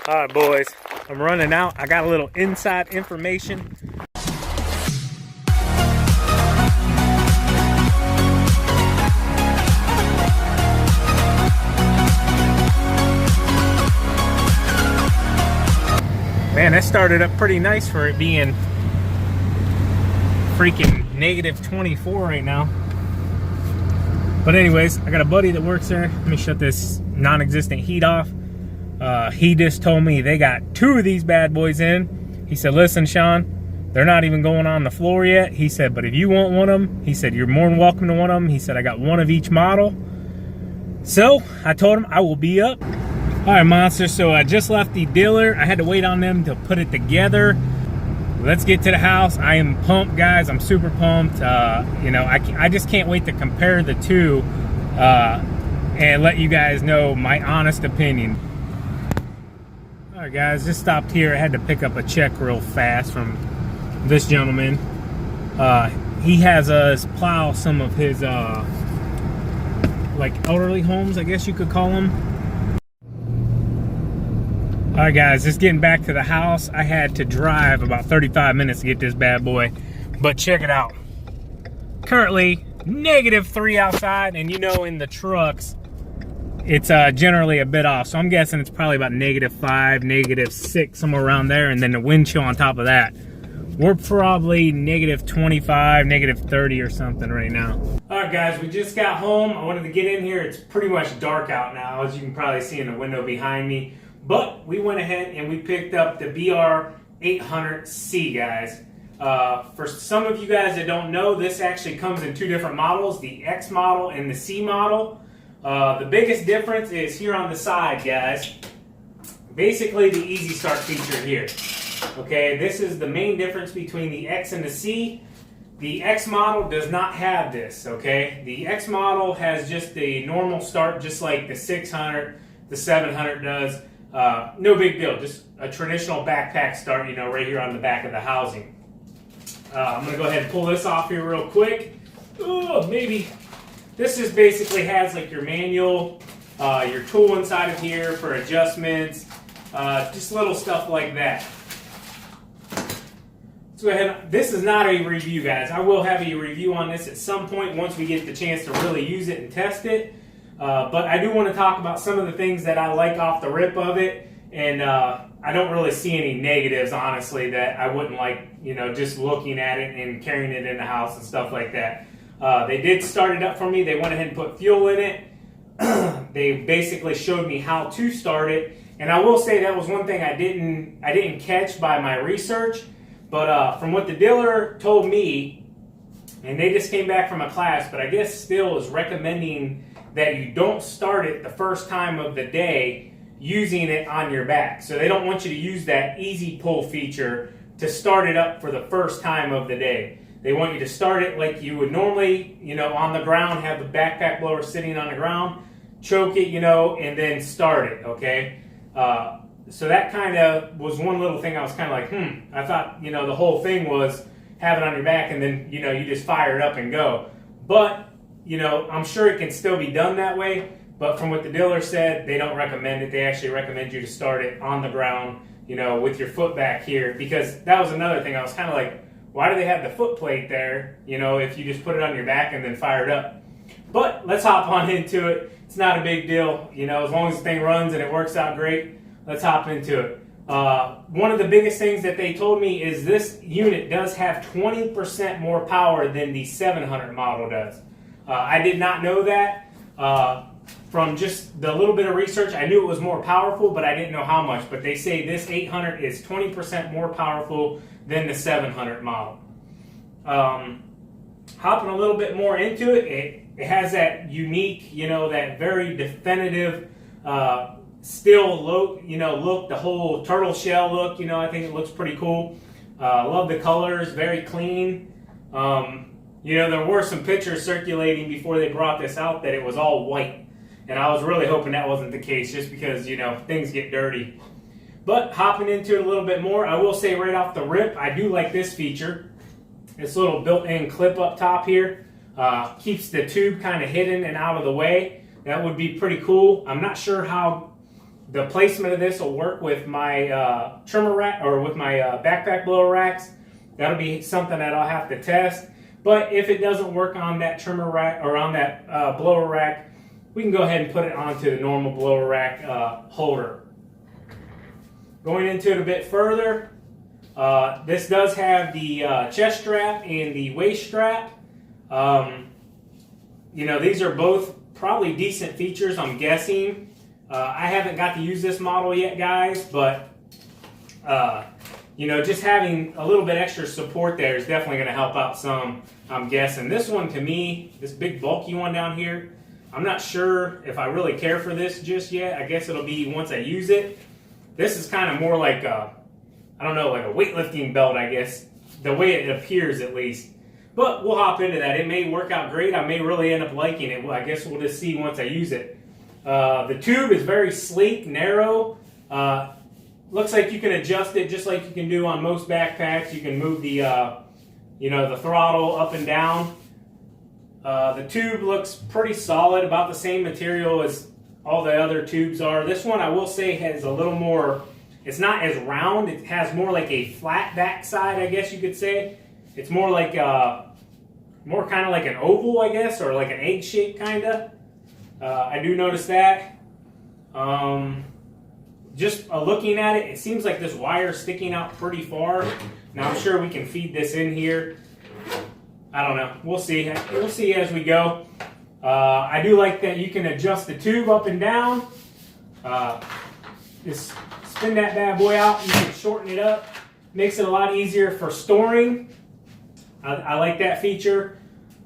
All right, boys, I'm running out. I got a little inside information. Man, that started up pretty nice for it being freaking negative 24 right now. But anyways, I got a buddy that works there. Let me shut this non-existent heat off. He just told me they got 2 of these bad boys in. He said, listen, Sean, they're not even going on the floor yet. He said, but if you want one of them, he said, you're more than welcome to one of them. He said, I got one of each model. So I told him I will be up. All right, monster, so I just left the dealer. I had to wait on them to put it together. Let's get to the house. I am pumped, guys. I'm super pumped. You know, I just can't wait to compare the two and let you guys know my honest opinion. All right, guys, just stopped here. I had to pick up a check real fast from this gentleman. He has us plow some of his like elderly homes, I guess you could call them. All right, guys, just getting back to the house. I had to drive about 35 minutes to get this bad boy, but check it out. Currently -3 outside, and you know, in the trucks it's generally a bit off, so I'm guessing it's probably about -5, -6, somewhere around there, and then the wind chill on top of that. We're probably -25, -30 or something right now. All right, guys, we just got home. I wanted to get in here. It's pretty much dark out now, as you can probably see in the window behind me. But we went ahead and we picked up the BR800C, guys. For some of you guys that don't know, this actually comes in 2 different models, the X model and the C model. The biggest difference is here on the side, guys. Basically the Easy Start feature here. Okay, this is the main difference between the X and the C. The X model does not have this, okay? The X model has just the normal start, just like the 600, the 700 does. No big deal, just a traditional backpack start, you know, right here on the back of the housing. I'm gonna go ahead and pull this off here real quick. Oh, maybe. This just basically has like your manual, your tool inside of here for adjustments, just little stuff like that. Let's go ahead. This is not a review, guys. I will have a review on this at some point once we get the chance to really use it and test it. But I do want to talk about some of the things that I like off the rip of it, and I don't really see any negatives, honestly, that I wouldn't like, you know, just looking at it and carrying it in the house and stuff like that. They did start it up for me. They went ahead and put fuel in it. They basically showed me how to start it, and I will say that was one thing I didn't catch by my research, but from what the dealer told me, and they just came back from a class, but I guess still is recommending that you don't start it the first time of the day using it on your back. So they don't want you to use that easy pull feature to start it up for the first time of the day. They want you to start it like you would normally, you know, on the ground, have the backpack blower sitting on the ground, choke it, you know, and then start it, okay? So that kind of was one little thing I was kind of like, I thought, you know, the whole thing was have it on your back and then, you know, you just fire it up and go. But you know, I'm sure it can still be done that way, but from what the dealer said, they don't recommend it. They actually recommend you to start it on the ground, you know, with your foot back here, because that was another thing. I was kind of like, why do they have the foot plate there, you know, if you just put it on your back and then fire it up? But let's hop on into it. It's not a big deal, you know, as long as the thing runs and it works out great, let's hop into it. One of the biggest things that they told me is this unit does have 20% more power than the 700 model does. I did not know that. From just the little bit of research, I knew it was more powerful, but I didn't know how much. But they say this 800 is 20% more powerful than the 700 model. Hopping a little bit more into it, it has that unique, you know, that very definitive steel look, you know, the whole turtle shell look, you know, I think it looks pretty cool. Love the colors, very clean. You know, there were some pictures circulating before they brought this out that it was all white. And I was really hoping that wasn't the case, just because, you know, things get dirty. But hopping into it a little bit more, I will say right off the rip, I do like this feature. This little built-in clip up top here keeps the tube kind of hidden and out of the way. That would be pretty cool. I'm not sure how the placement of this will work with my trimmer rack or with my backpack blower racks. That'll be something that I'll have to test. But if it doesn't work on that trimmer rack or on that blower rack, we can go ahead and put it onto the normal blower rack holder. Going into it a bit further, this does have the chest strap and the waist strap. You know, these are both probably decent features, I'm guessing. I haven't got to use this model yet, guys, but you know, just having a little bit extra support there is definitely going to help out some, I'm guessing. This one, to me, this big bulky one down here, I'm not sure if I really care for this just yet. I guess it'll be once I use it. This is kind of more like a, I don't know, like a weightlifting belt, I guess, the way it appears at least. But we'll hop into that. It may work out great. I may really end up liking it. Well, I guess we'll just see once I use it. The tube is very sleek, narrow. Looks like you can adjust it just like you can do on most backpacks. You can move the, you know, the throttle up and down. The tube looks pretty solid, about the same material as all the other tubes are. This one, I will say, has a little more, it's not as round. It has more like a flat backside, I guess you could say. It's more like, more kind of like an oval, I guess, or like an egg shape kind of. I do notice that. Just looking at it, it seems like this wire is sticking out pretty far. Now, I'm sure we can feed this in here. I don't know. We'll see. We'll see as we go. I do like that you can adjust the tube up and down. Just spin that bad boy out. You can shorten it up. Makes it a lot easier for storing. I like that feature.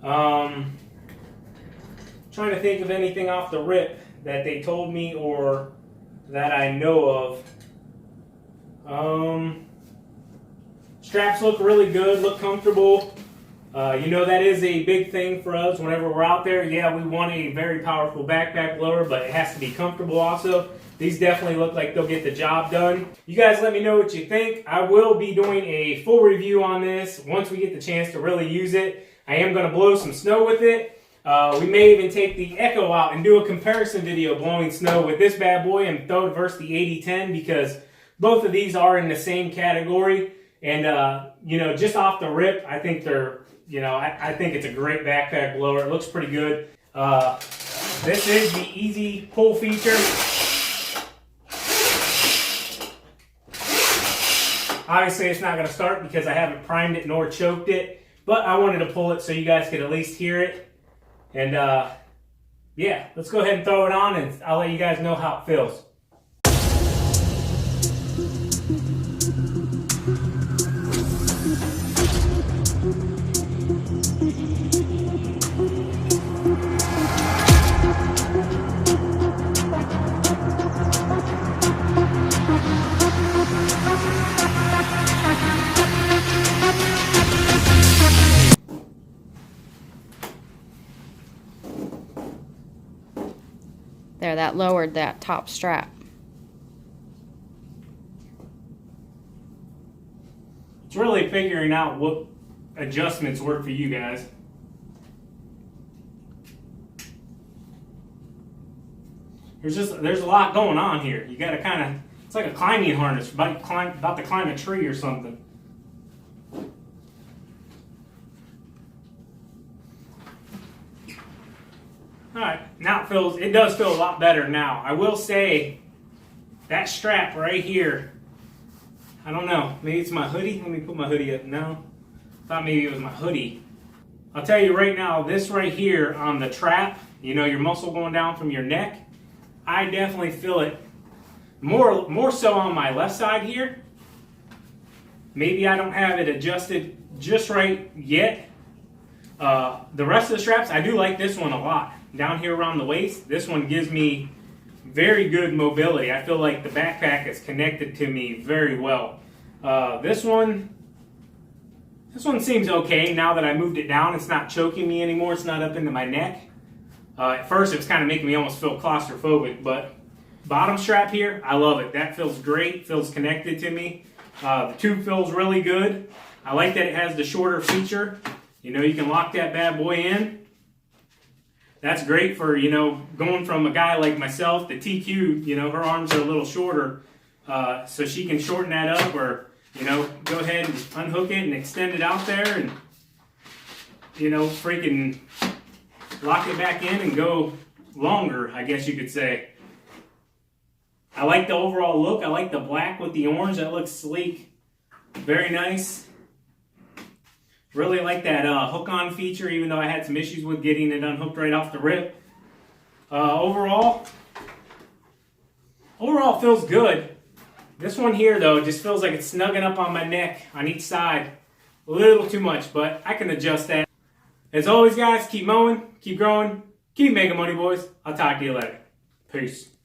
Trying to think of anything off the rip that they told me or that I know of. Straps look really good, look comfortable. You know, that is a big thing for us whenever we're out there. Yeah, we want a very powerful backpack blower, but it has to be comfortable also. These definitely look like they'll get the job done. You guys let me know what you think. I will be doing a full review on this once we get the chance to really use it. I am going to blow some snow with it. We may even take the Echo out and do a comparison video blowing snow with this bad boy and throw it versus the 8010, because both of these are in the same category. And, you know, just off the rip, I think they're, you know, I think it's a great backpack blower. It looks pretty good. This is the easy pull feature. Obviously, it's not going to start because I haven't primed it nor choked it, but I wanted to pull it so you guys could at least hear it. And yeah, let's go ahead and throw it on, and I'll let you guys know how it feels. There, that lowered that top strap. It's really figuring out what adjustments work for you guys. There's a lot going on here. You gotta kind of, it's like a climbing harness, about to climb a tree or something. Alright, now it does feel a lot better now. I will say, that strap right here, I don't know, maybe it's my hoodie? Let me put my hoodie up. No, thought maybe it was my hoodie. I'll tell you right now, this right here on the trap, you know, your muscle going down from your neck, I definitely feel it more so on my left side here. Maybe I don't have it adjusted just right yet. The rest of the straps, I do like this one a lot. Down here around the waist, this one gives me very good mobility. I feel like the backpack is connected to me very well. This one seems okay now that I moved it down. It's not choking me anymore. It's not up into my neck. At first, it was kind of making me almost feel claustrophobic, but bottom strap here, I love it. That feels great, feels connected to me. The tube feels really good. I like that it has the shorter feature. You know, you can lock that bad boy in. That's great for, you know, going from a guy like myself, the TQ, you know, her arms are a little shorter, so she can shorten that up, or, you know, go ahead and unhook it and extend it out there and, you know, freaking lock it back in and go longer, I guess you could say. I like the overall look. I like the black with the orange. That looks sleek. Very nice. Really like that hook-on feature, even though I had some issues with getting it unhooked right off the rip. Overall feels good. This one here, though, just feels like it's snugging up on my neck on each side. A little too much, but I can adjust that. As always, guys, keep mowing, keep growing, keep making money, boys. I'll talk to you later. Peace.